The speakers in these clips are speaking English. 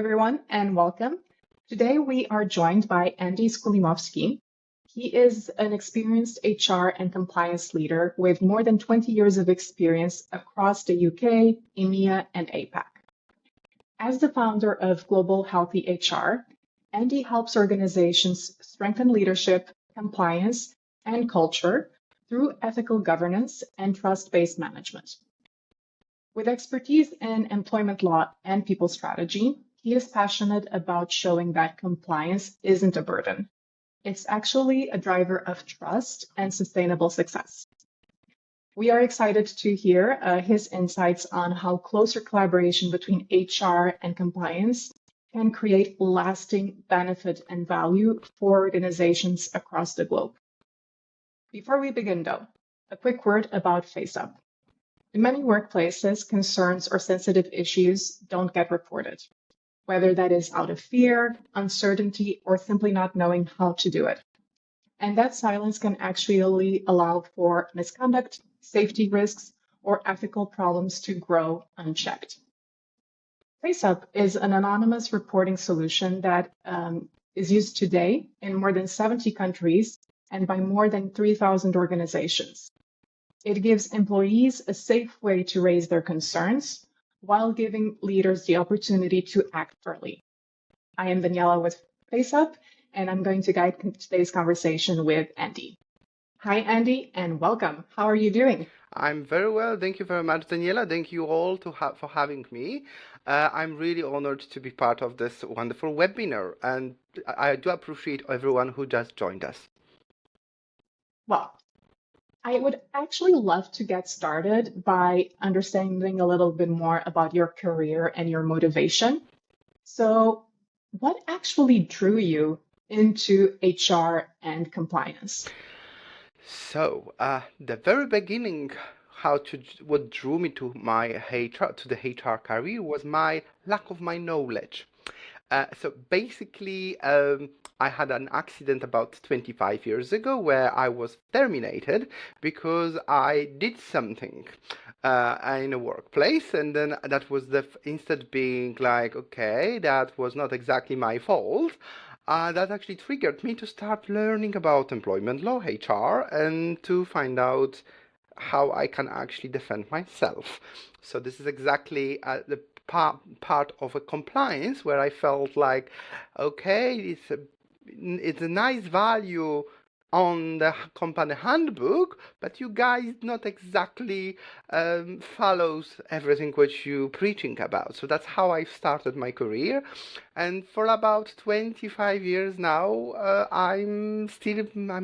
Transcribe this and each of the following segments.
everyone, and welcome. Today, we are joined by Andy Skulimovsky. He is an experienced HR and compliance leader with more than 20 years of experience across the UK, EMEA, and APAC. As the founder of Global Healthy HR, Andy helps organizations strengthen leadership, compliance, and culture through ethical governance and trust-based management. With expertise in employment law and people strategy, he is passionate about showing that compliance isn't a burden. It's actually a driver of trust and sustainable success. We are excited to hear his insights on how closer collaboration between HR and compliance can create lasting benefit and value for organizations across the globe. Before we begin, though, a quick word about FaceUp. In many workplaces, concerns or sensitive issues don't get reported, whether that is out of fear, uncertainty, or simply not knowing how to do it. And that silence can actually allow for misconduct, safety risks, or ethical problems to grow unchecked. FaceUp is an anonymous reporting solution that is used today in more than 70 countries and by more than 3,000 organizations. It gives employees a safe way to raise their concerns while giving leaders the opportunity to act early. I am Daniela with FaceUp, and I'm going to guide today's conversation with Andy. Hi, Andy, and welcome. How are you doing? I'm very well. Thank you very much, Daniela. Thank you all for having me. I'm really honored to be part of this wonderful webinar, and I do appreciate everyone who just joined us. Well, I would actually love to get started by understanding a little bit more about your career and your motivation. So, what actually drew you into HR and compliance? So, the very beginning, what drew me to the HR career was my lack of my knowledge. So basically, I had an accident about 25 years ago where I was terminated because I did something in a workplace, and then that was instead being like, okay, that was not exactly my fault. That actually triggered me to start learning about employment law, HR, and to find out how I can actually defend myself. So this is exactly the part of a compliance where I felt like, okay, it's a nice value on the company handbook, but you guys not exactly follows everything which you preaching about. So that's how I started my career, and for about 25 years now, I'm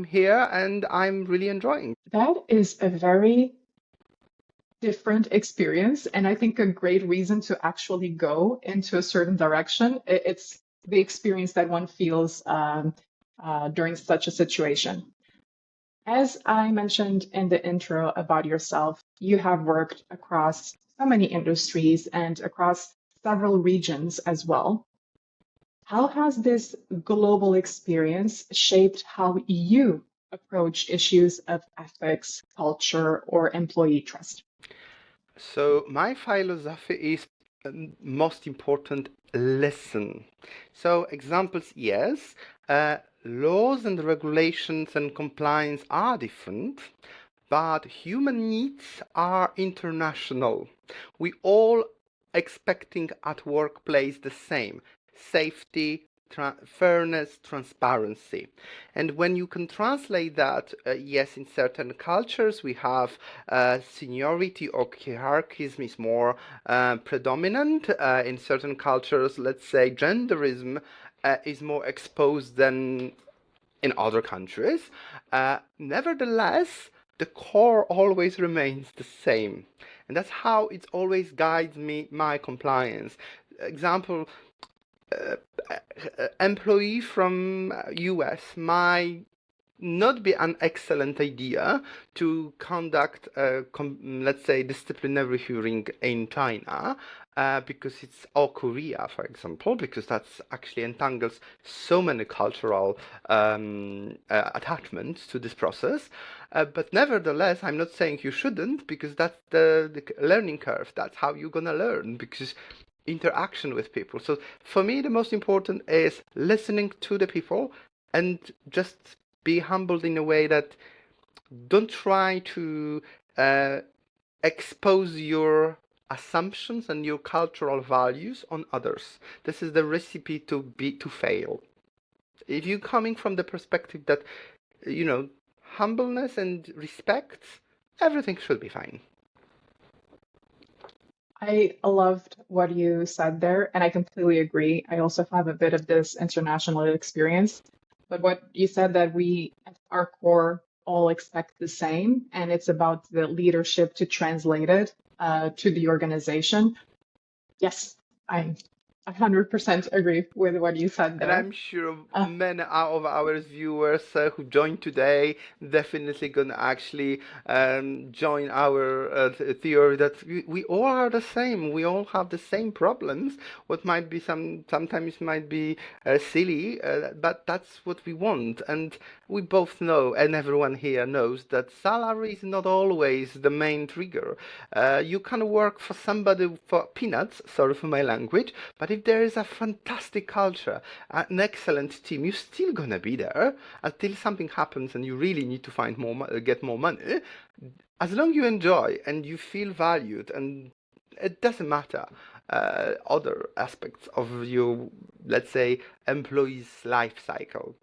here and I'm really enjoying. That is a very different experience, and I think a great reason to actually go into a certain direction. It's the experience that one feels during such a situation. As I mentioned in the intro about yourself, you have worked across so many industries and across several regions as well. How has this global experience shaped how you approach issues of ethics, culture, or employee trust? So my philosophy is most important listen. So examples, yes, laws and regulations and compliance are different, but human needs are international. We all expecting at workplace the same: safety, fairness, transparency. And when you can translate that, yes, in certain cultures we have seniority or hierarchism is more predominant. In certain cultures, let's say genderism is more exposed than in other countries. Nevertheless, the core always remains the same. And that's how it always guides my compliance. Example, employee from US might not be an excellent idea to conduct let's say disciplinary hearing in China, because it's, or Korea, for example, because that's actually entangles so many cultural attachments to this process. But nevertheless, I'm not saying you shouldn't, because that's the learning curve. That's how you're gonna learn, because interaction with people. So for me, the most important is listening to the people and just be humbled in a way that don't try to expose your assumptions and your cultural values on others. This is the recipe to fail. If you're coming from the perspective that, humbleness and respect, everything should be fine. I loved what you said there, and I completely agree. I also have a bit of this international experience, but what you said that we at our core all expect the same, and it's about the leadership to translate it to the organization. Yes, I 100% agree with what you said And there. I'm sure many of our viewers who joined today definitely gonna actually join our theory that we all are the same. We all have the same problems. What might be sometimes might be silly, but that's what we want. And we both know, and everyone here knows, that salary is not always the main trigger. You can work for somebody for peanuts, sorry for my language, but if there is a fantastic culture, an excellent team, you're still gonna be there until something happens and you really need to find get more money. As long as you enjoy and you feel valued, and it doesn't matter other aspects of your, let's say, employee's life cycle.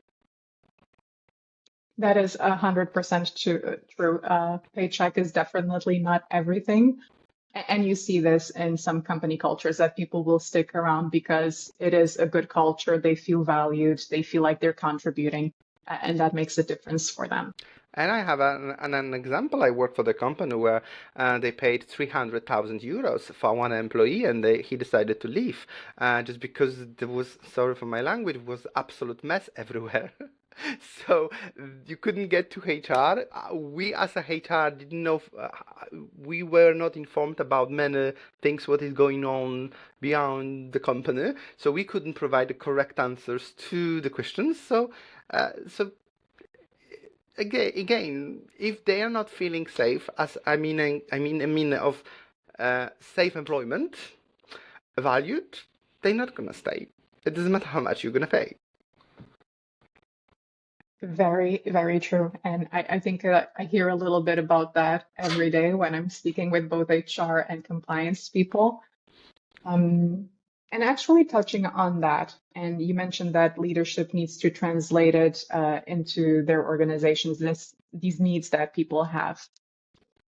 That is 100% true. Paycheck is definitely not everything. And you see this in some company cultures that people will stick around because it is a good culture. They feel valued. They feel like they're contributing, and that makes a difference for them. And I have an example. I work for the company where they paid 300,000 euros for one employee, and he decided to leave just because there was, sorry for my language, was absolute mess everywhere. So you couldn't get to HR. We as a HR didn't know, we were not informed about many things, what is going on beyond the company. So we couldn't provide the correct answers to the questions. So again, if they are not feeling safe, as I mean of safe employment, valued, they're not gonna stay. It doesn't matter how much you're gonna pay. Very, very true. And I think I hear a little bit about that every day when I'm speaking with both HR and compliance people. And actually touching on that, and you mentioned that leadership needs to translate it into their organizations, these needs that people have.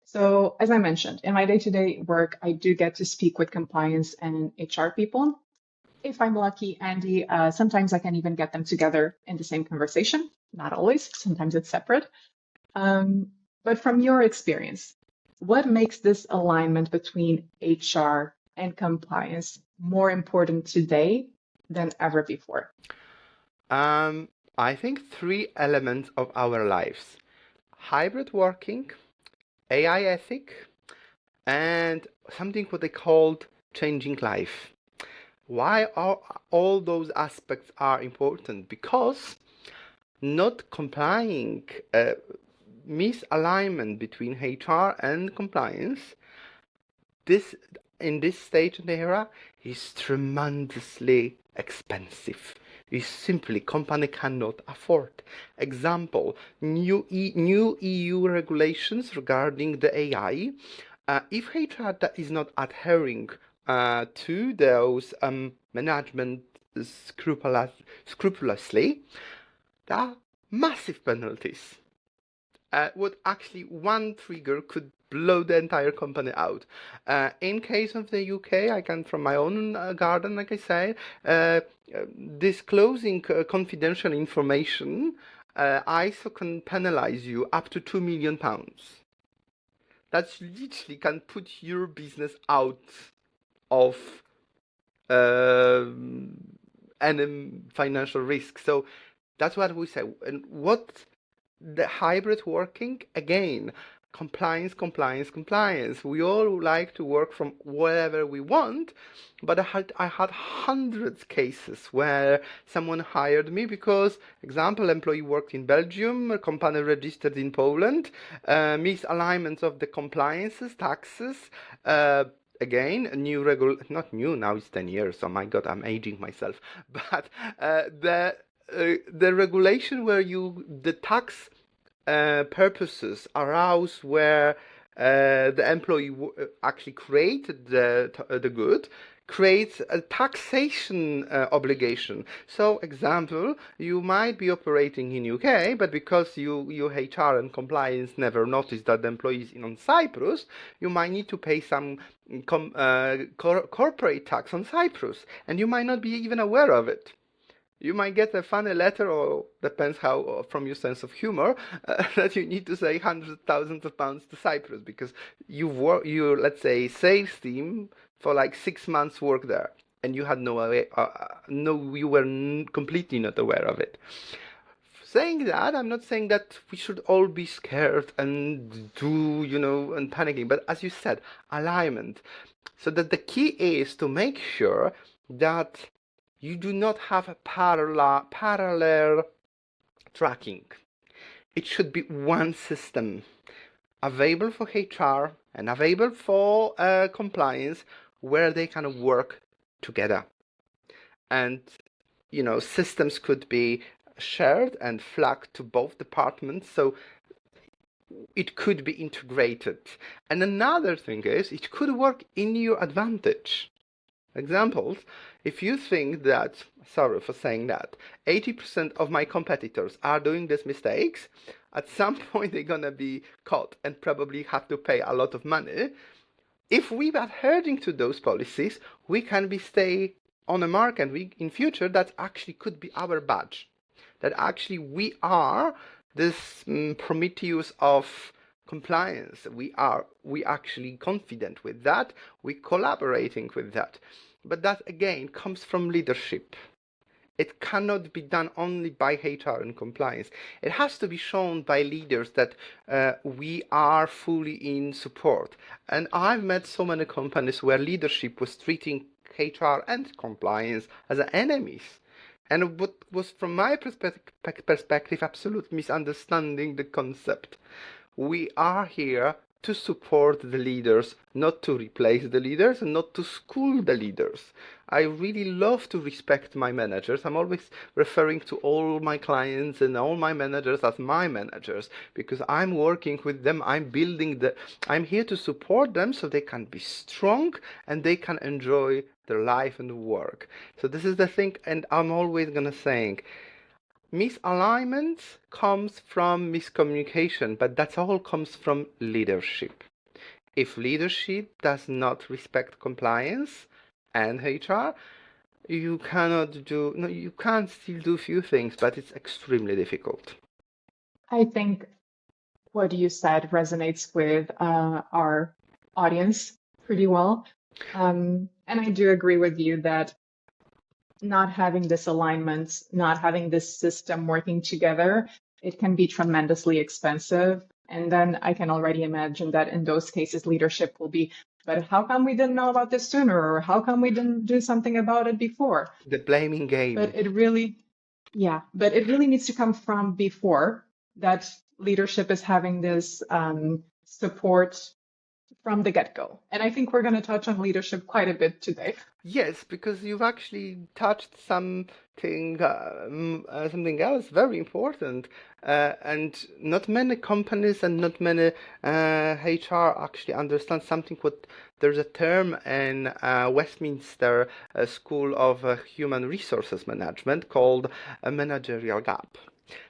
So, as I mentioned, in my day-to-day work, I do get to speak with compliance and HR people. If I'm lucky, Andy, sometimes I can even get them together in the same conversation. Not always, sometimes it's separate. But from your experience, what makes this alignment between HR and compliance more important today than ever before? I think three elements of our lives: hybrid working, AI ethic, and something what they called changing life. Why are all those aspects are important? Because not complying, misalignment between HR and compliance, this in this stage of the era is tremendously expensive. Is simply company cannot afford. Example: new EU regulations regarding the AI. If HR is not adhering to those management scrupulously, there are massive penalties. What actually one trigger could blow the entire company out. In case of the UK, I can, from my own garden, like I say, disclosing confidential information, ISO can penalize you up to £2 million. That's literally can put your business out of any financial risk. So that's what we say. And what the hybrid working, again, compliance. We all like to work from wherever we want, but I had hundreds cases where someone hired me because, example, employee worked in Belgium, a company registered in Poland, misalignments of the compliances, taxes, again, a new not new, now it's 10 years. Oh my God, I'm aging myself. But the regulation where the tax purposes arouse where the employee actually created the good, creates a taxation obligation. So, example, you might be operating in UK, but because your HR and compliance never noticed that the employee is on Cyprus, you might need to pay some corporate tax on Cyprus, and you might not be even aware of it. You might get a funny letter, or depends how, from your sense of humor, that you need to say hundreds of thousands of pounds to Cyprus because you let's say sales team for like 6 months work there, and you had you were completely not aware of it. Saying that, I'm not saying that we should all be scared and and panicking, but as you said, alignment. So that the key is to make sure that you do not have a parallel tracking. It should be one system available for HR and available for compliance where they can work together. And, systems could be shared and flagged to both departments. So it could be integrated. And another thing is it could work in your advantage. Examples, if you think that, sorry for saying that, 80% of my competitors are doing these mistakes, at some point they're gonna be caught and probably have to pay a lot of money. If we are adhering to those policies, we can stay on the mark, and in future that actually could be our badge. That actually we are this Prometheus of compliance. We actually confident with that. We're collaborating with that. But that again comes from leadership. It cannot be done only by HR and compliance. It has to be shown by leaders that we are fully in support. And I've met so many companies where leadership was treating HR and compliance as enemies. And what was, from my perspective, absolute misunderstanding the concept. We are here to support the leaders, not to replace the leaders and not to school the leaders. I really love to respect my managers. I'm always referring to all my clients and all my managers as my managers because I'm working with them. I'm here to support them so they can be strong and they can enjoy their life and work. So this is the thing, and I'm always gonna saying, misalignment comes from miscommunication, but that all comes from leadership. If leadership does not respect compliance and HR, you can't still do few things, but it's extremely difficult. I think what you said resonates with our audience pretty well. And I do agree with you that not having this alignment, not having this system working together, it can be tremendously expensive. And then I can already imagine that in those cases, leadership will be, but how come we didn't know about this sooner? Or how come we didn't do something about it before? The blaming game. But it really needs to come from before that leadership is having this support from the get-go. And I think we're going to touch on leadership quite a bit today. Yes, because you've actually touched something else very important, and not many companies and not many HR actually understand something. There's a term in Westminster School of Human Resources Management called a managerial gap.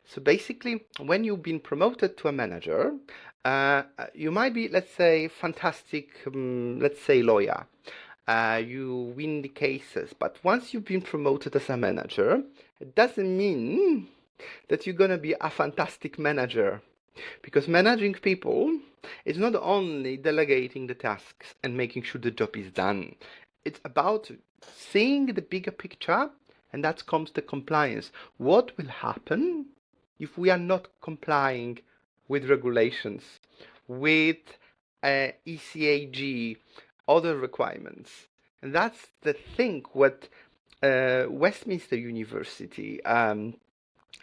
So basically, when you've been promoted to a manager, you might be, let's say, fantastic, let's say, lawyer. You win the cases, but once you've been promoted as a manager, it doesn't mean that you're gonna be a fantastic manager. Because managing people is not only delegating the tasks and making sure the job is done. It's about seeing the bigger picture, and that comes to compliance. What will happen if we are not complying with regulations, with ECAG, other requirements? And that's the thing what Westminster University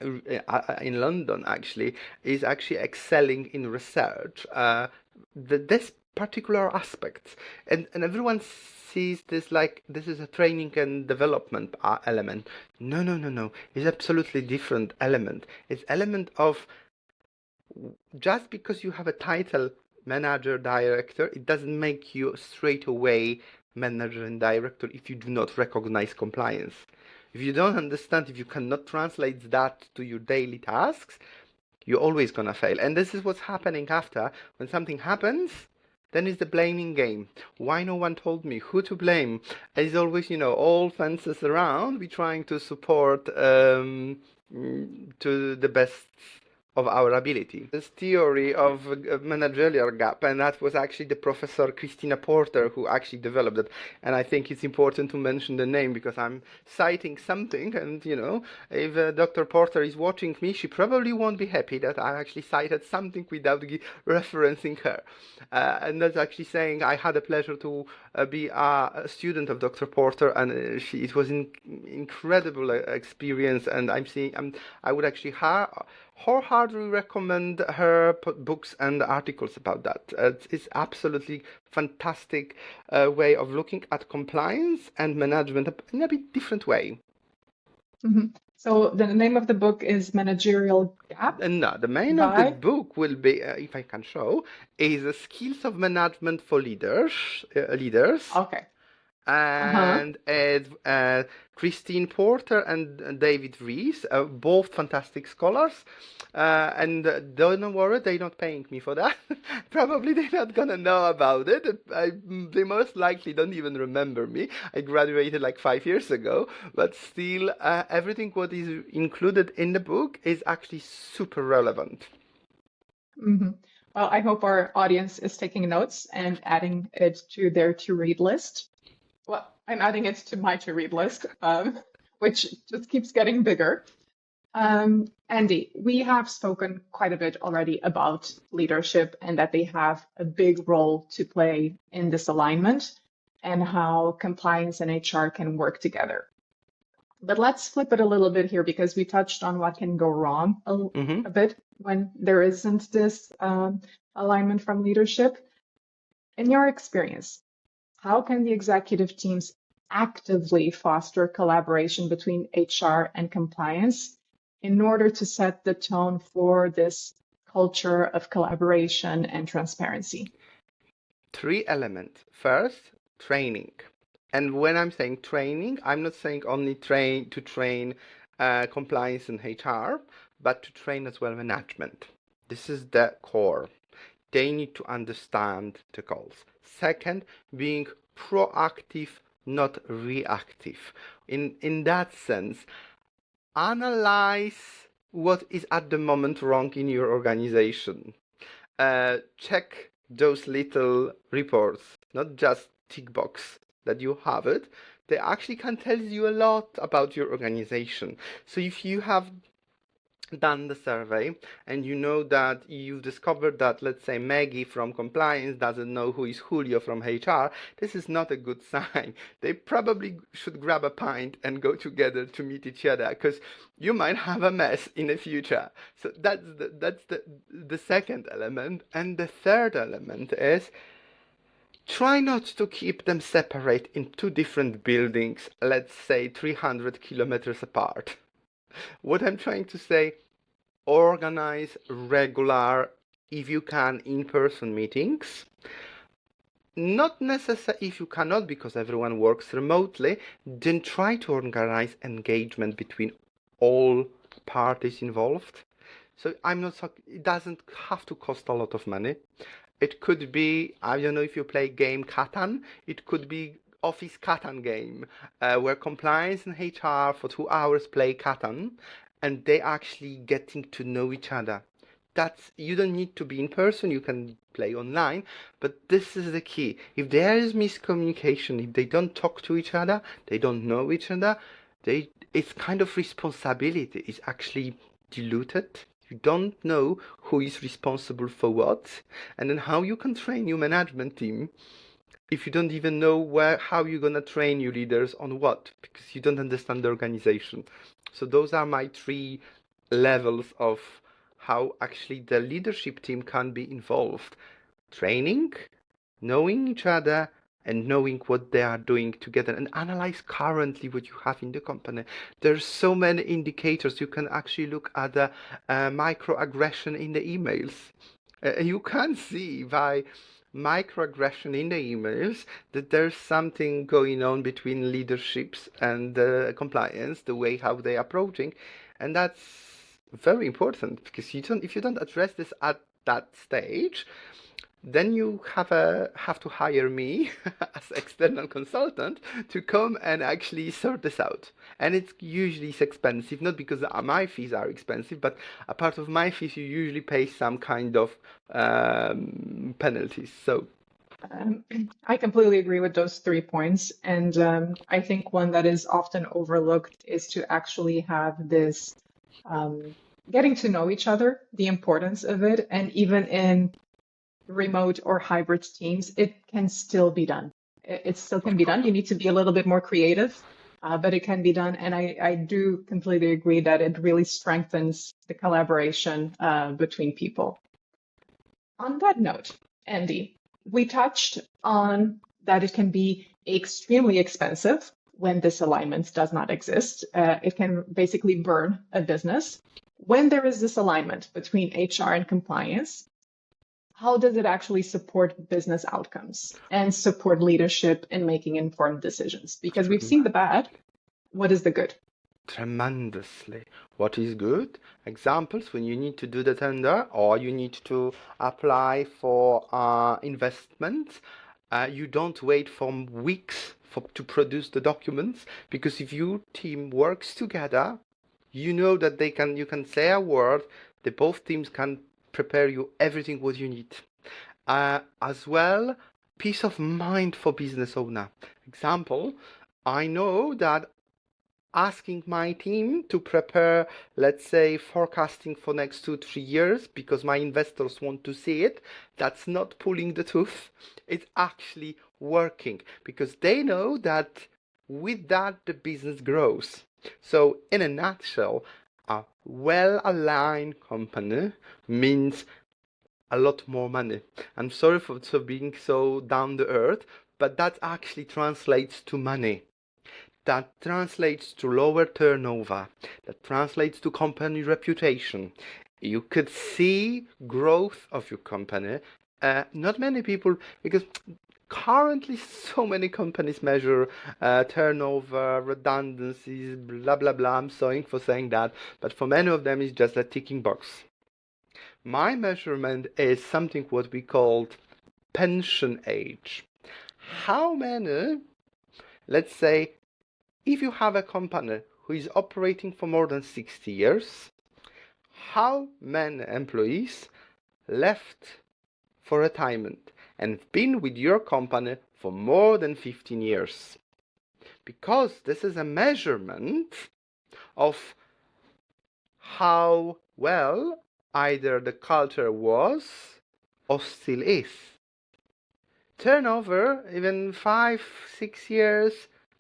in London actually is excelling in research. This particular aspects, and everyone sees this like this is a training and development element. No, no, no, no. It's absolutely different element. It's element of just because you have a title manager director, it doesn't make you straight away manager and director if you do not recognize compliance. If you don't understand, if you cannot translate that to your daily tasks, you're always gonna fail. And this is what's happening after. When something happens, then it's the blaming game. Why no one told me who to blame? As always, all fences around, we trying to support to the best of our ability. This theory of managerial gap, and that was actually the professor Christina Porter who actually developed it. And I think it's important to mention the name because I'm citing something, and if Dr. Porter is watching me, she probably won't be happy that I actually cited something without referencing her. And that's actually saying I had the pleasure to be a student of Dr. Porter, and it was an incredible experience. And I would actually wholeheartedly recommend her books and articles about that. It's absolutely fantastic way of looking at compliance and management in a bit different way. Mm-hmm. So the name of the book is Managerial Gap. No, the name of the book will be, if I can show, is Skills of Management for Leaders. Okay. And Christine Porter and David Rees, both fantastic scholars. And don't worry, they're not paying me for that. Probably they're not gonna know about it. They most likely don't even remember me. I graduated like 5 years ago, but still, everything what is included in the book is actually super relevant. Mm-hmm. Well, I hope our audience is taking notes and adding it to their to-read list. Well, I'm adding it to my to-read list, which just keeps getting bigger. Andy, we have spoken quite a bit already about leadership and that they have a big role to play in this alignment and how compliance and HR can work together. But let's flip it a little bit here because we touched on what can go wrong a bit when there isn't this alignment from leadership. In your experience, how can the executive teams actively foster collaboration between HR and compliance in order to set the tone for this culture of collaboration and transparency? 3 elements. First, training. And when I'm saying training, I'm not saying only train compliance and HR, but to train as well management. This is the core. They need to understand the goals. Second, being proactive, not reactive. In that sense, analyze what is at the moment wrong in your organization. Check those little reports, not just tick box that you have it. They actually can tell you a lot about your organization. So if you have done the survey and you know that you've discovered that, let's say, Maggie from compliance doesn't know who is Julio from HR, this is not a good sign. They probably should grab a pint and go together to meet each other, because you might have a mess in the future. So that's the second element. And the third element is try not to keep them separate in 2 different buildings, let's say 300 kilometers apart. What I'm trying to say, organize regular, if you can, in-person meetings. Not necessarily if you cannot, because everyone works remotely, then try to organize engagement between all parties involved. So it doesn't have to cost a lot of money. It could be, I don't know if you play game Catan, it could be office Catan game, where compliance and HR for 2 hours play Catan, and they actually getting to know each other. You don't need to be in person, you can play online, but this is the key. If there is miscommunication, if they don't talk to each other, they don't know each other, it's kind of responsibility is actually diluted. You don't know who is responsible for what, and then how you can train your management team if you don't even know how you're gonna train your leaders on what, because you don't understand the organization. So those are my 3 levels of how actually the leadership team can be involved. Training, knowing each other and knowing what they are doing together, and analyze currently what you have in the company. There's so many indicators. You can actually look at the microaggression in the emails. You can see by microaggression in the emails that there's something going on between leaderships and compliance, the way how they're approaching, and that's very important, because if you don't address this at that stage, then you have to hire me as external consultant to come and actually sort this out. And it's usually expensive, not because my fees are expensive, but a part of my fees you usually pay some kind of penalties. So I completely agree with those 3 points. And I think one that is often overlooked is to actually have this getting to know each other, the importance of it. And even in remote or hybrid teams, it can still be done. It still can be done. You need to be a little bit more creative, but it can be done. And I do completely agree that it really strengthens the collaboration between people. On that note, Andy, we touched on that it can be extremely expensive when this alignment does not exist. It can basically burn a business. When there is this alignment between HR and compliance, how does it actually support business outcomes and support leadership in making informed decisions? Because we've seen the bad. What is the good? Tremendously. What is good? Examples: when you need to do the tender or you need to apply for investments, you don't wait for weeks to produce the documents, because if your team works together, you know that you can say a word, that both teams can prepare you everything what you need. As well, peace of mind for business owner. Example, I know that asking my team to prepare, let's say, forecasting for next 2-3 years because my investors want to see it, that's not pulling the tooth. It's actually working, because they know that with that the business grows. So in a nutshell, a well-aligned company means a lot more money. I'm sorry for being so down to earth, but that actually translates to money. That translates to lower turnover. That translates to company reputation. You could see growth of your company. Not many people, because currently so many companies measure turnover, redundancies, blah blah blah. I'm sorry for saying that, but for many of them it's just a ticking box. My measurement is something what we called pension age. How many, let's say, if you have a company who is operating for more than 60 years, how many employees left for retirement and been with your company for more than 15 years? Because this is a measurement of how well either the culture was or still is. Turnover, even 5-6 years,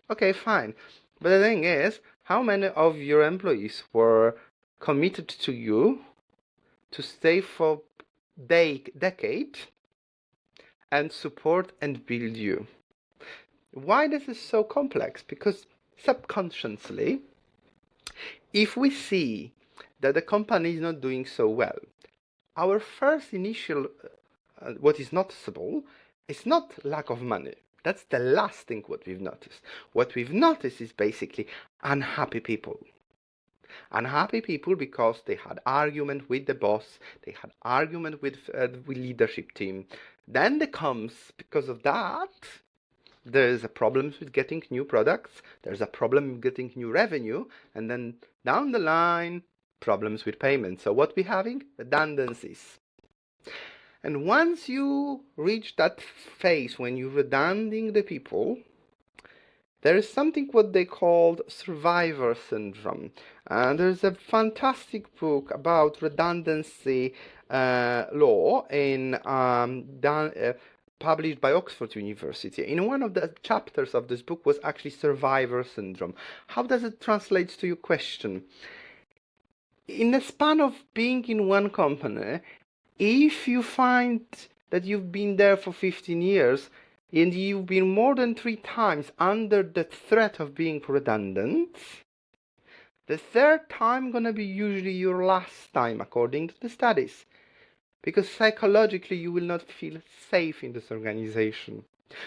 okay, fine. But the thing is, how many of your employees were committed to you to stay for decade and support and build you? Why this is so complex? Because subconsciously, if we see that the company is not doing so well, our first initial, what is noticeable, is not lack of money. That's the last thing what we've noticed. What we've noticed is basically unhappy people. Unhappy people because they had argument with the boss, they had argument with the leadership team. Then there comes, because of that, there's a problem with getting new products, there's a problem with getting new revenue, and then down the line, problems with payment. So what we're having? Redundancies. And once you reach that phase when you're redunding the people, there is something what they called survivor syndrome. And there's a fantastic book about redundancy law published by Oxford University. In one of the chapters of this book was actually survivor syndrome. How does it translate to your question? In the span of being in one company, if you find that you've been there for 15 years and you've been more than 3 times under the threat of being redundant, the third time gonna be usually your last time according to the studies, because psychologically you will not feel safe in this organization.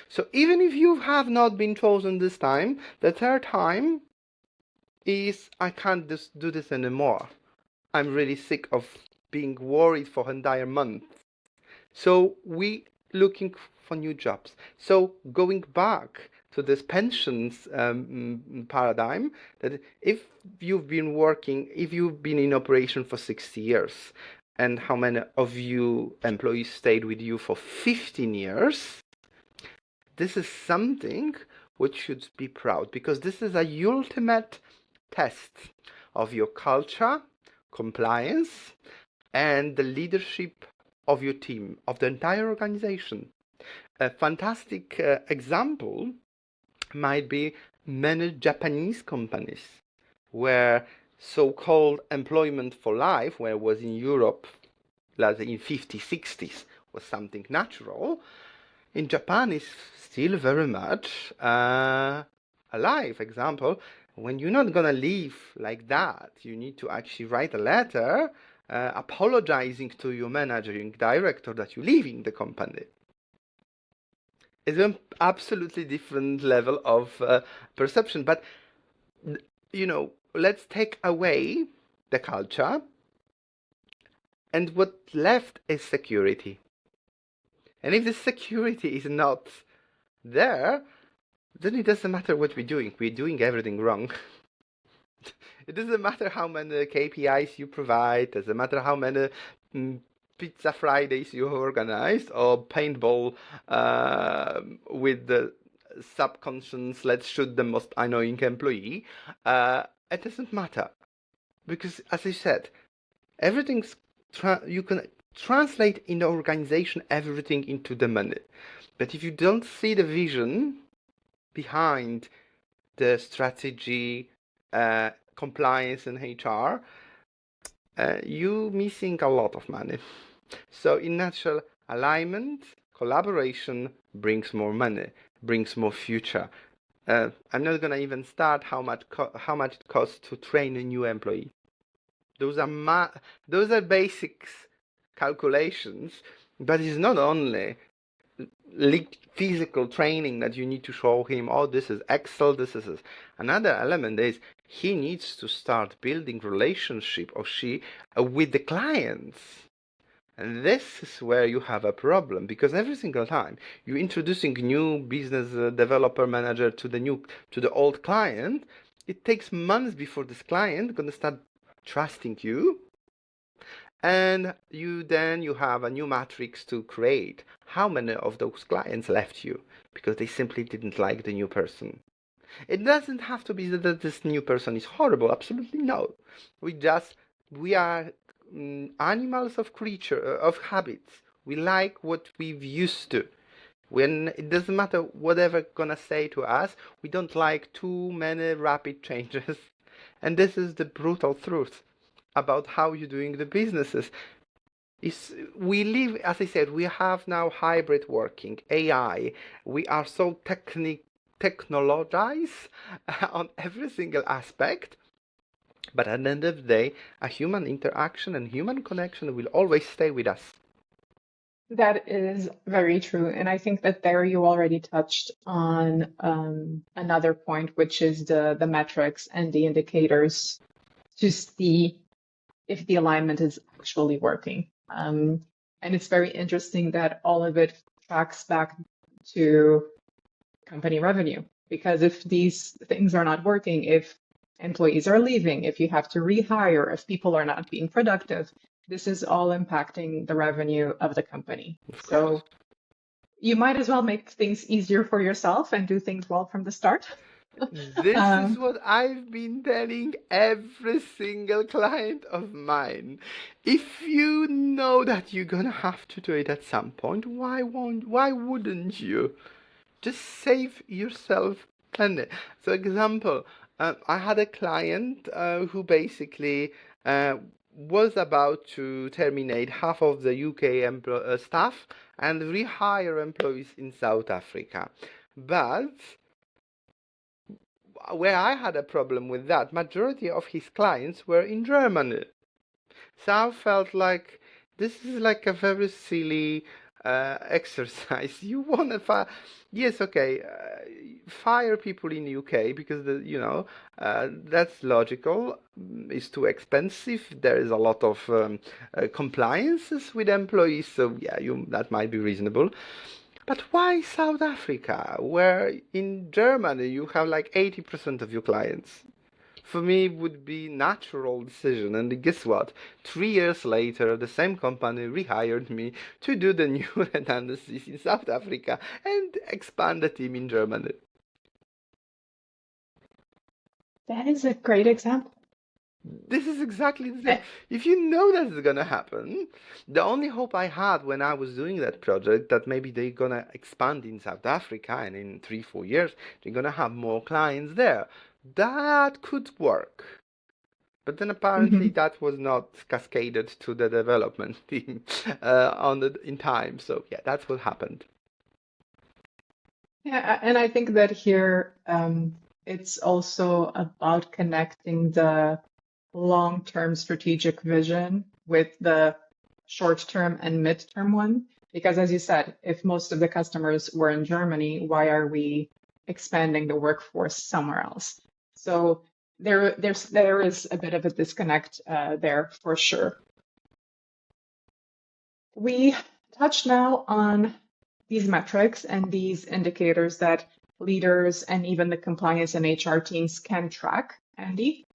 So even if you have not been chosen this time, the third time is, I can't just do this anymore. I'm really sick of being worried for an entire month. So we looking for new jobs. So going back to this pensions paradigm, that if you've been in operation for 60 years, and how many of you employees stayed with you for 15 years, this is something which should be proud, because this is a ultimate test of your culture, compliance, and the leadership of your team, of the entire organization. A fantastic example might be many Japanese companies where so-called employment for life, where it was in Europe, like in 50s, 60s, was something natural. In Japan, is still very much alive. Example, when you're not gonna leave like that, you need to actually write a letter apologizing to your managing director that you're leaving the company. It's an absolutely different level of perception. But, let's take away the culture, and what left is security. And if the security is not there, then it doesn't matter what we're doing everything wrong. It doesn't matter how many KPIs you provide, doesn't matter how many Pizza Fridays you organized, or paintball with the subconscious, let's shoot the most annoying employee. It doesn't matter, because as I said, everything's you can translate in the organization everything into the money. But if you don't see the vision behind the strategy, compliance, and HR, you missing a lot of money. So in nutshell, alignment, collaboration brings more money, brings more future. I'm not gonna even start how much it costs to train a new employee. Those are basics calculations, but it's not only physical training that you need to show him, oh, this is Excel, this is another element is he needs to start building relationship, or she, with the clients. And this is where you have a problem, because every single time you're introducing new business developer manager to the old client, it takes months before this client gonna start trusting you. And you have a new matrix to create. How many of those clients left you because they simply didn't like the new person? It doesn't have to be that this new person is horrible. Absolutely no. We are animals of habits. We like what we've used to. When it doesn't matter whatever gonna say to us, we don't like too many rapid changes. And this is the brutal truth about how you're doing the businesses. We live, as I said, we have now hybrid working, AI. We are so technologized on every single aspect. But at the end of the day, a human interaction and human connection will always stay with us. That is very true. And I think that there you already touched on another point, which is the metrics and the indicators to see if the alignment is actually working. And it's very interesting that all of it tracks back to company revenue, because if these things are not working, if employees are leaving, if you have to rehire, if people are not being productive, this is all impacting the revenue of the company. So you might as well make things easier for yourself and do things well from the start. This is what I've been telling every single client of mine. If you know that you're gonna have to do it at some point, why wouldn't you? Just save yourself money. So example, I had a client who basically was about to terminate half of the UK staff and rehire employees in South Africa. But where I had a problem with that, majority of his clients were in Germany. So I felt like this is like a very silly exercise. You want to fire? Yes, okay, fire people in UK because that's logical. It's too expensive. There is a lot of compliances with employees, so yeah, that might be reasonable. But why South Africa, where in Germany you have like 80% of your clients? For me, it would be natural decision. And guess what? 3 years later, the same company rehired me to do the new redundancies in South Africa and expand the team in Germany. That is a great example. This is exactly the same. If you know that's gonna happen, the only hope I had when I was doing that project that maybe they're gonna expand in South Africa and in 3-4 years they're gonna have more clients there. That could work. But then apparently that was not cascaded to the development team in time. So yeah, that's what happened. Yeah, and I think that here it's also about connecting the long-term strategic vision with the short-term and mid-term one. Because as you said, if most of the customers were in Germany, why are we expanding the workforce somewhere else? So there is a bit of a disconnect there for sure. We touched now on these metrics and these indicators that leaders and even the compliance and HR teams can track. Andy,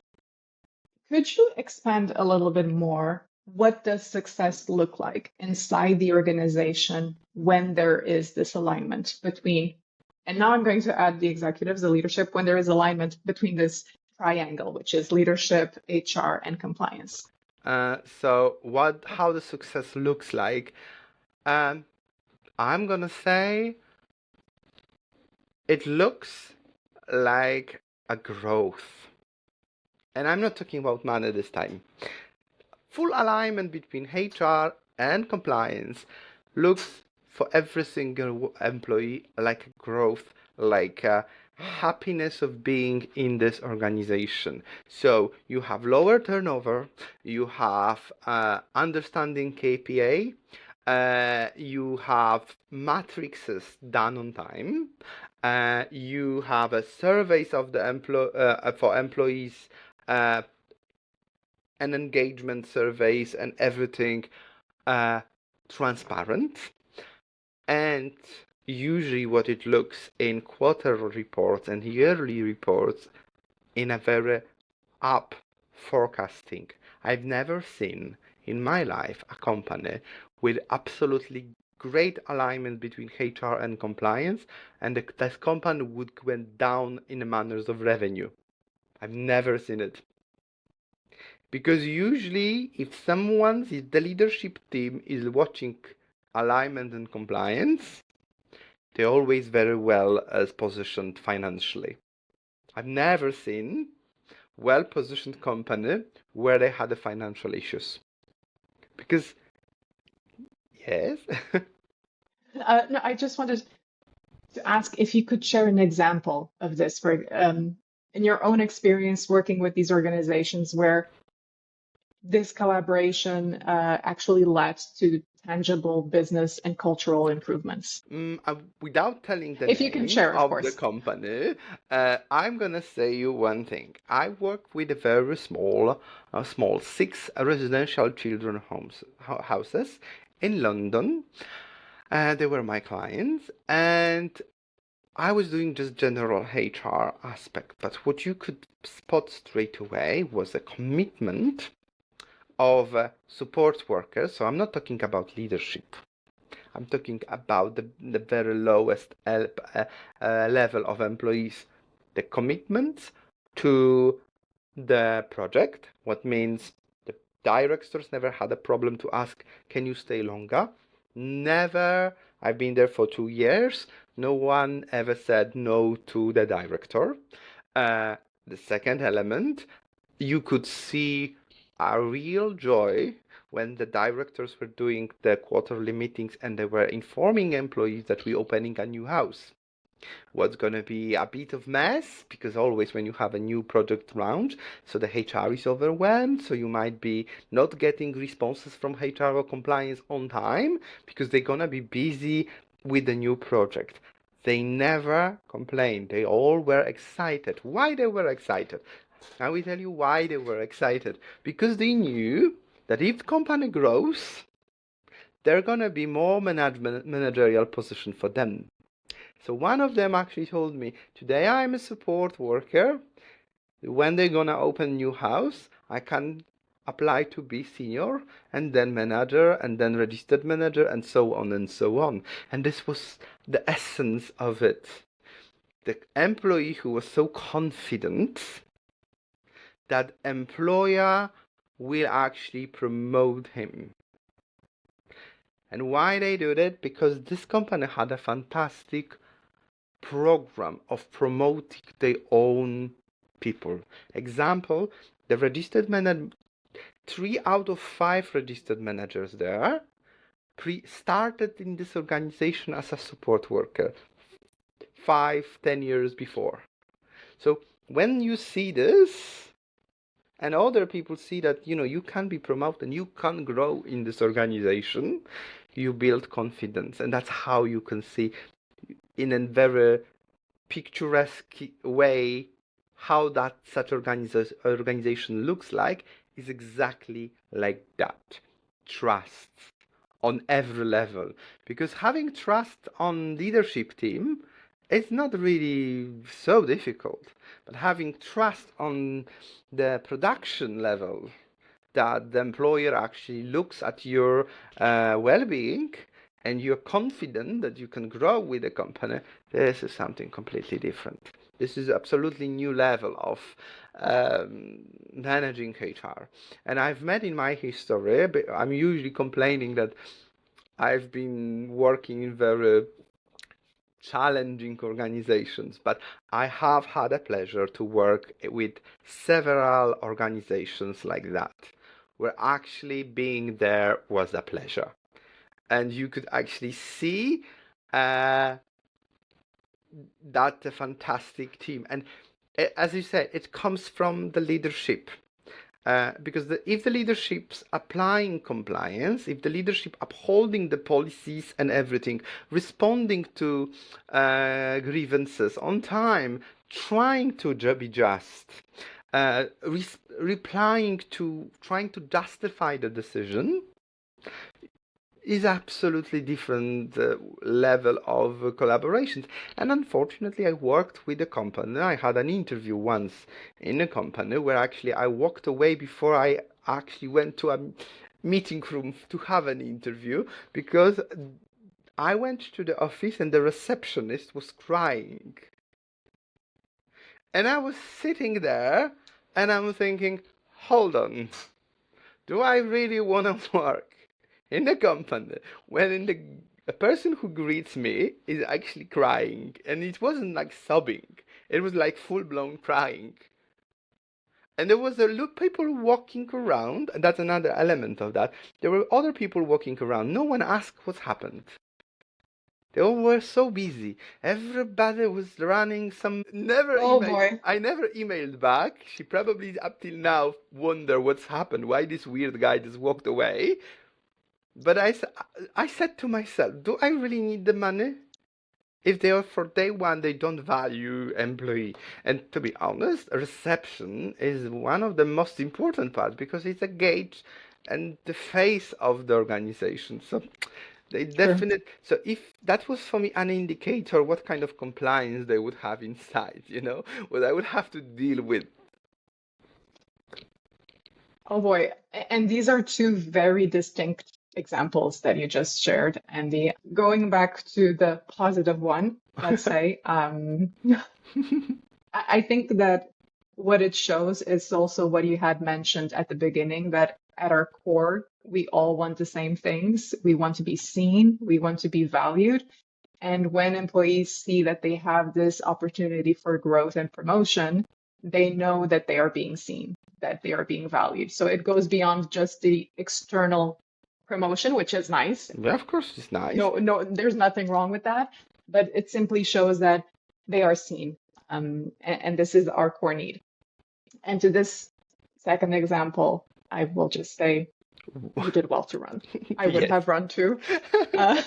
could you expand a little bit more? What does success look like inside the organization when there is this alignment between, and now I'm going to add the executives, the leadership, when there is alignment between this triangle, which is leadership, HR, and compliance? So how the success looks like? I'm gonna say it looks like a growth. And I'm not talking about money this time. Full alignment between HR and compliance looks for every single employee like a growth, like a happiness of being in this organization. So you have lower turnover, you have understanding KPI, you have matrices done on time, you have a surveys of the for employees, and engagement surveys and everything transparent. And usually what it looks in quarterly reports and yearly reports in a very up forecasting. I've never seen in my life a company with absolutely great alignment between HR and compliance, and this company would go down in the manners of revenue. I've never seen it. Because usually if the leadership team is watching alignment and compliance, they're always very well as positioned financially. I've never seen well-positioned company where they had the financial issues. Because, yes. No, I just wanted to ask if you could share an example of this for in your own experience working with these organizations where this collaboration actually led to tangible business and cultural improvements. Without telling the If you can name share, of of course. the company, I'm gonna say you one thing. I work with a very small 6 residential children houses in London. They were my clients, and I was doing just general HR aspect. But what you could spot straight away was a commitment of support workers. So I'm not talking about leadership. I'm talking about the very lowest level of employees. The commitment to the project, what means the directors never had a problem to ask, can you stay longer? Never. I've been there for 2 years. No one ever said no to the director. The second element, you could see a real joy when the directors were doing the quarterly meetings and they were informing employees that we're opening a new house. What's going to be a bit of mess, because always when you have a new project launch, so the HR is overwhelmed, so you might be not getting responses from HR or compliance on time because they're going to be busy with the new project. They never complained. They all were excited. Why they were excited? I will tell you why they were excited. Because they knew that if the company grows, there are going to be more managerial position for them. So one of them actually told me, today I'm a support worker. When they're going to open new house, I can apply to be senior and then manager and then registered manager and so on and so on. And this was the essence of it. The employee who was so confident that employer will actually promote him. And why they do that? Because this company had a fantastic program of promoting their own people. Example, the registered manager, 3 out of 5 registered managers there started in this organization as a support worker 5-10 years before. So when you see this, and other people see that, you can be promoted and you can grow in this organization, you build confidence. And that's how you can see in a very picturesque way how that such organization looks like is exactly like that. Trust on every level. Because having trust on leadership team is not really so difficult. But having trust on the production level, that the employer actually looks at your well-being and you're confident that you can grow with the company, this is something completely different. This is absolutely new level of managing HR. And I've met in my history, but I'm usually complaining that I've been working in very challenging organizations, but I have had a pleasure to work with several organizations like that, where actually being there was a pleasure. And you could actually see that a fantastic team. And as you said, it comes from the leadership. Because if the leadership's applying compliance, if the leadership upholding the policies and everything, responding to grievances on time, trying to be just, trying to justify the decision, is absolutely different level of collaboration. And unfortunately, I worked with a company. I had an interview once in a company where actually I walked away before I actually went to a meeting room to have an interview, because I went to the office and the receptionist was crying. And I was sitting there and I'm thinking, hold on, do I really want to work in a company when a person who greets me is actually crying? And it wasn't like sobbing, it was like full-blown crying. And there was people walking around, and that's another element of that. There were other people walking around. No one asked what happened. They all were so busy. Everybody was running some. I never emailed back. She probably up till now wonder what's happened. Why this weird guy just walked away? But I said to myself, do I really need the money? If they are for day one, they don't value employee. And to be honest, reception is one of the most important parts, because it's a gauge and the face of the organization. So they definitely. So if that was for me an indicator what kind of compliance they would have inside, what I would have to deal with. Oh boy. And these are two very distinct examples that you just shared, Andy. Going back to the positive one, let's say, I think that what it shows is also what you had mentioned at the beginning, that at our core, we all want the same things. We want to be seen, we want to be valued. And when employees see that they have this opportunity for growth and promotion, they know that they are being seen. that they are being valued. So it goes beyond just the external promotion, which is nice. Yeah, of course, it's nice. No, there's nothing wrong with that, but it simply shows that they are seen, and this is our core need. And to this second example, I will just say you did well to run. I would Yes. have run too. Uh,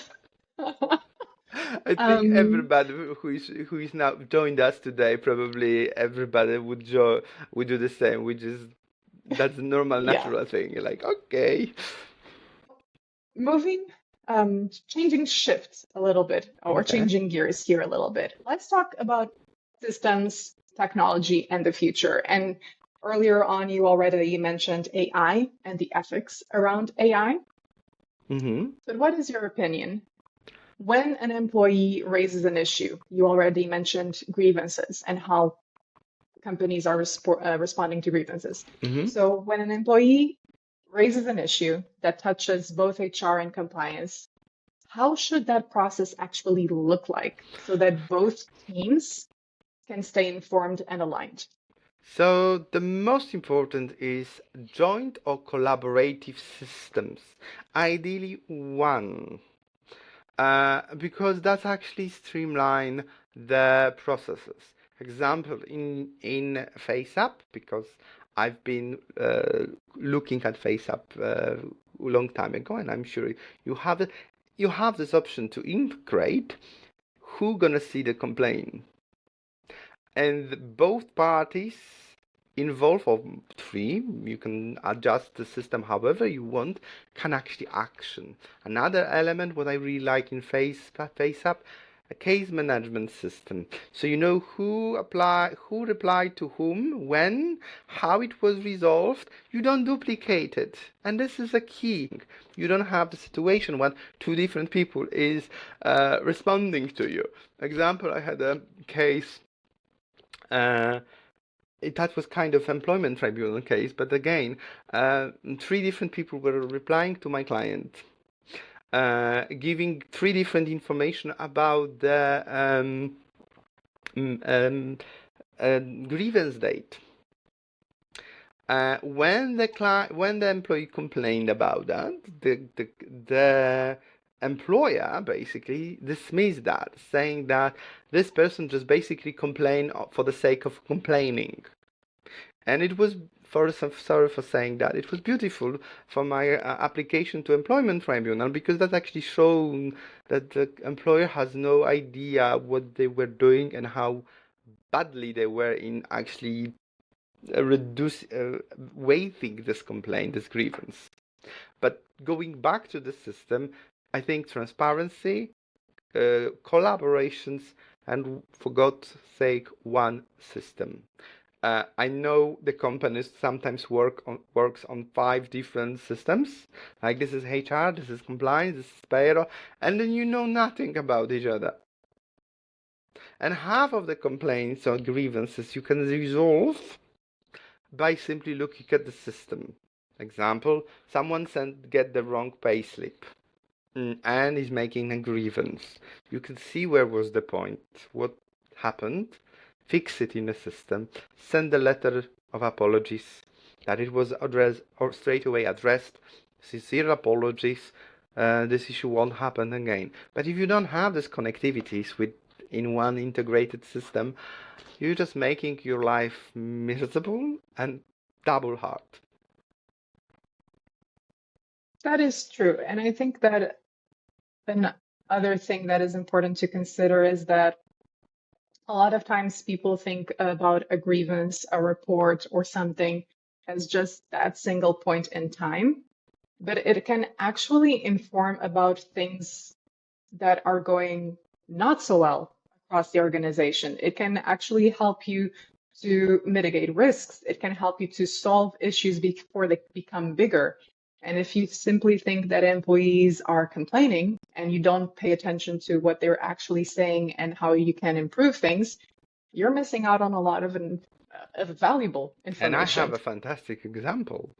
I think everybody who is now joined us today, probably everybody would do the same. That's a normal, Yeah. natural thing. You're like, okay. Moving, changing shifts a little bit, or Okay. changing gears here a little bit. Let's talk about systems, technology, and the future. And earlier on, you already mentioned AI and the ethics around AI. Mm-hmm. But what is your opinion? When an employee raises an issue, you already mentioned grievances and how companies are responding to grievances. Mm-hmm. So when an employee raises an issue that touches both HR and compliance, how should that process actually look like so that both teams can stay informed and aligned? So the most important is joint or collaborative systems. Ideally one. Because that's actually streamline the processes. Example in FaceApp, because I've been looking at FaceApp a long time ago, and I'm sure you have this option to integrate who gonna see the complaint, and both parties involved, or three, you can adjust the system however you want, can actually action. Another element what I really like in FaceApp, a case management system. So you know who replied to whom, when, how it was resolved. You don't duplicate it. And this is a key. You don't have the situation when two different people is responding to you. Example, I had a case that was kind of employment tribunal case, but again, three different people were replying to my client, giving three different information about the grievance date. When the employee complained about that, the employer basically dismissed that, saying that this person just basically complained for the sake of complaining. And it was, sorry for saying that, it was beautiful for my application to employment tribunal, because that actually shown that the employer has no idea what they were doing and how badly they were in actually waiving this complaint, this grievance. But going back to the system, I think transparency, collaborations, and for God's sake, one system. I know the companies sometimes works on 5 different systems. Like this is HR, this is compliance, this is payroll, and then you know nothing about each other. And half of the complaints or grievances you can resolve by simply looking at the system. Example, someone get the wrong payslip and is making a grievance. You can see where was the point, what happened, fix it in the system, send a letter of apologies that it was addressed or straight away addressed, sincere apologies, this issue won't happen again. But if you don't have these connectivities in one integrated system, you're just making your life miserable and double hard. That is true. And I think that another thing that is important to consider is that a lot of times people think about a grievance, a report, or something as just that single point in time, but it can actually inform about things that are going not so well across the organization. It can actually help you to mitigate risks. It can help you to solve issues before they become bigger. And if you simply think that employees are complaining and you don't pay attention to what they're actually saying and how you can improve things, you're missing out on a lot of valuable information. And I have a fantastic example.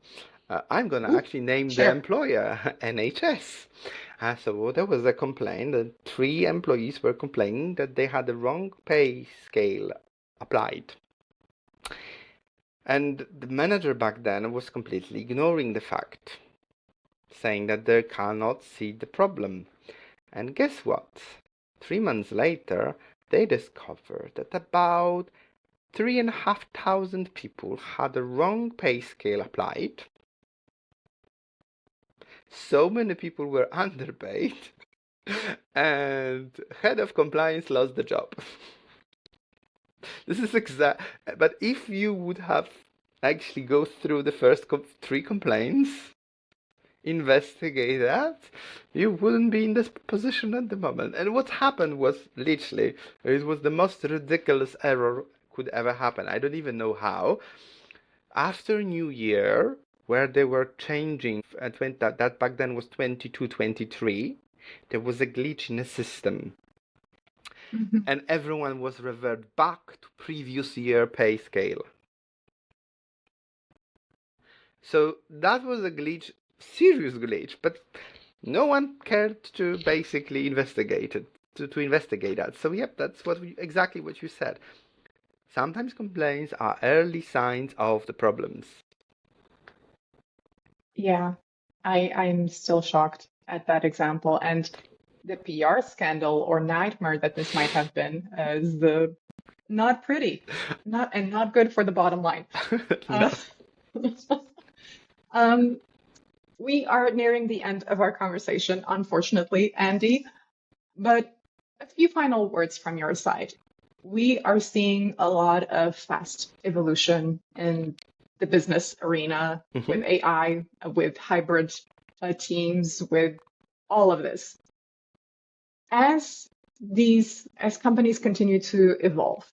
I'm going to actually name the employer, NHS. So there was a complaint that 3 employees were complaining that they had the wrong pay scale applied. And the manager back then was completely ignoring the fact, saying that they cannot see the problem. And guess what? 3 months later, they discovered that about 3,500 people had the wrong pay scale applied. So many people were underpaid, and head of compliance lost the job. This is exact. But if you would have actually go through the first 3 complaints, investigate that, you wouldn't be in this position at the moment. And what happened was literally, it was the most ridiculous error could ever happen. I don't even know how. After New Year, where they were changing, that back then was 22, 23, there was a glitch in the system. And everyone was reverted back to previous year pay scale. So that was a glitch, serious glitch, but no one cared to basically investigate it, to investigate that. So yep, that's exactly what you said. Sometimes complaints are early signs of the problems. Yeah, I'm still shocked at that example. And the PR scandal or nightmare that this might have been is not pretty, not good for the bottom line. No. We are nearing the end of our conversation, unfortunately, Andy, but a few final words from your side. We are seeing a lot of fast evolution in the business arena with AI, with hybrid teams, with all of this. As companies continue to evolve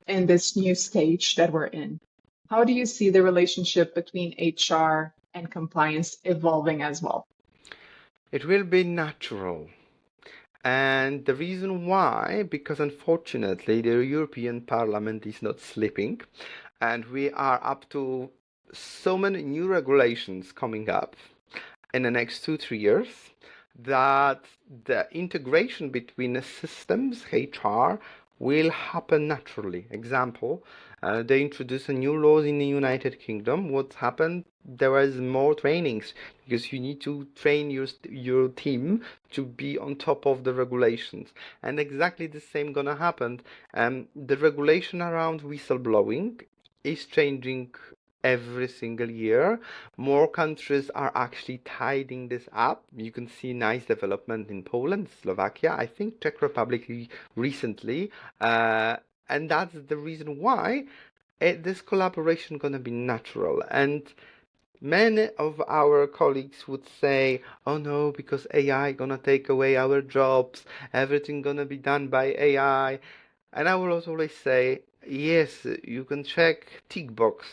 in this new stage that we're in, how do you see the relationship between HR and compliance evolving as well? It will be natural. And the reason why, because unfortunately the European Parliament is not sleeping, and we are up to so many new regulations coming up in the next 2-3 years, that the integration between the systems, HR, will happen naturally. Example, they introduced a new laws in the United Kingdom. What happened? There was more trainings because you need to train your team to be on top of the regulations. And exactly the same gonna happen. The regulation around whistleblowing is changing every single year. More countries are actually tidying this up. You can see nice development in Poland, Slovakia, I think Czech Republic recently, and that's the reason why this collaboration gonna be natural. And many of our colleagues would say, "Oh no, because AI gonna take away our jobs. Everything gonna be done by AI." And I will also always say, yes, you can check tick box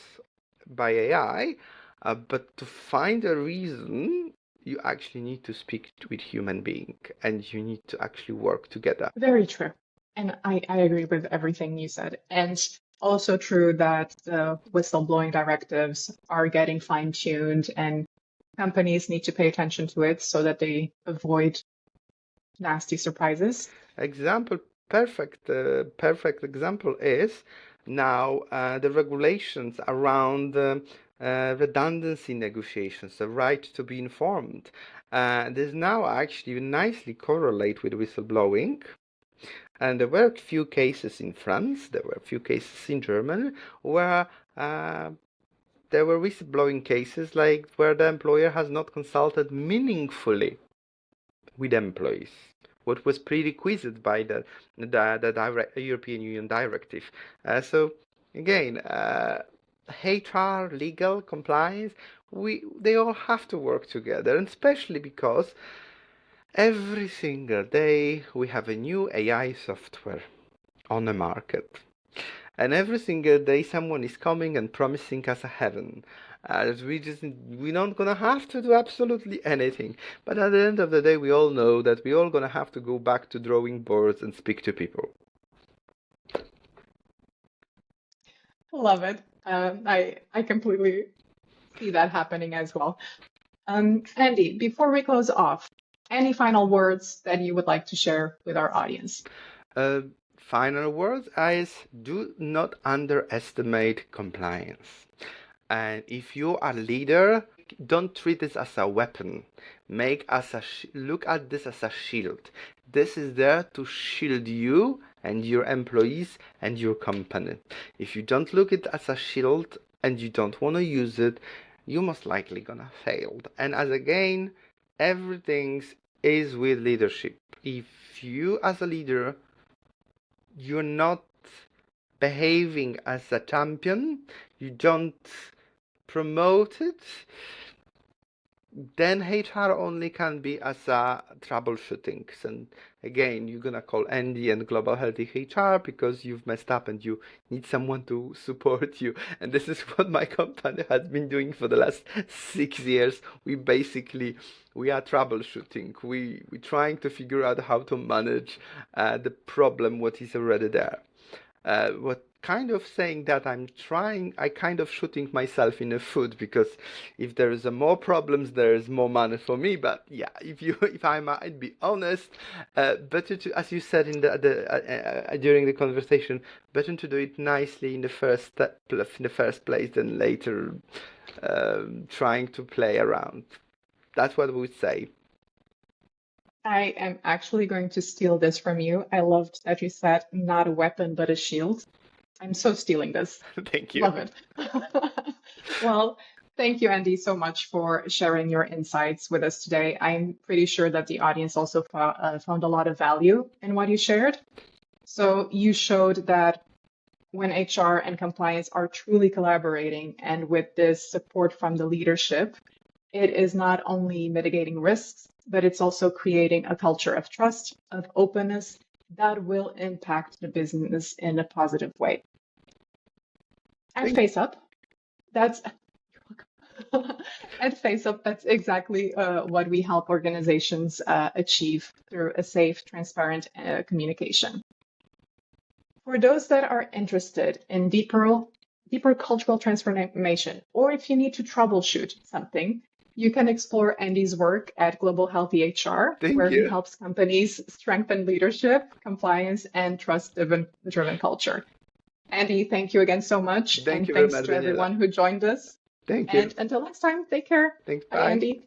by AI, but to find a reason, you actually need to speak with human being and you need to actually work together. Very true. And I agree with everything you said. And also true that the whistleblowing directives are getting fine-tuned and companies need to pay attention to it so that they avoid nasty surprises. Perfect example is now the regulations around redundancy negotiations, the right to be informed. This now actually nicely correlate with whistleblowing. And there were a few cases in France, there were a few cases in Germany where there were whistleblowing cases like where the employer has not consulted meaningfully with employees, what was prerequisite by the European Union directive. So again, HR, legal, compliance, they all have to work together, and especially because every single day we have a new AI software on the market. And every single day someone is coming and promising us a heaven. We're not gonna have to do absolutely anything. But at the end of the day, we all know that we're all gonna have to go back to drawing boards and speak to people. Love it. I completely see that happening as well. Andy, before we close off, any final words that you would like to share with our audience? final words is do not underestimate compliance. And if you are a leader, don't treat this as a weapon. Look at this as a shield. This is there to shield you and your employees and your company. If you don't look at it as a shield and you don't want to use it, you're most likely gonna fail. And as again, everything is with leadership. If you as a leader, you're not behaving as a champion, you don't promote it, then HR only can be as a troubleshooting. And again, you're gonna call Andy and Global Healthy HR because you've messed up and you need someone to support you. And this is what my company has been doing for the last 6 years. We are troubleshooting. We're trying to figure out how to manage the problem what is already there. What kind of saying that I kind of shooting myself in the foot, because if there is more problems, there is more money for me. But yeah, if I might be honest, better to, as you said in during the conversation, better to do it nicely in the first place than later trying to play around. That's what I would say. I am actually going to steal this from you. I loved that you said not a weapon, but a shield. I'm so stealing this. Thank you. Love it. Well, thank you, Andy, so much for sharing your insights with us today. I'm pretty sure that the audience also found a lot of value in what you shared. So you showed that when HR and compliance are truly collaborating and with this support from the leadership, it is not only mitigating risks, but it's also creating a culture of trust, of openness that will impact the business in a positive way. At FaceUp, that's at FaceUp, that's exactly what we help organizations achieve through a safe, transparent communication. For those that are interested in deeper cultural transformation, or if you need to troubleshoot something, you can explore Andy's work at Global Healthy HR, where he helps companies strengthen leadership, compliance, and trust-driven culture. Andy, thank you again so much. Thank you thanks very much, to everyone who joined us. Thank you. And until next time, take care. Thanks. Bye, Andy.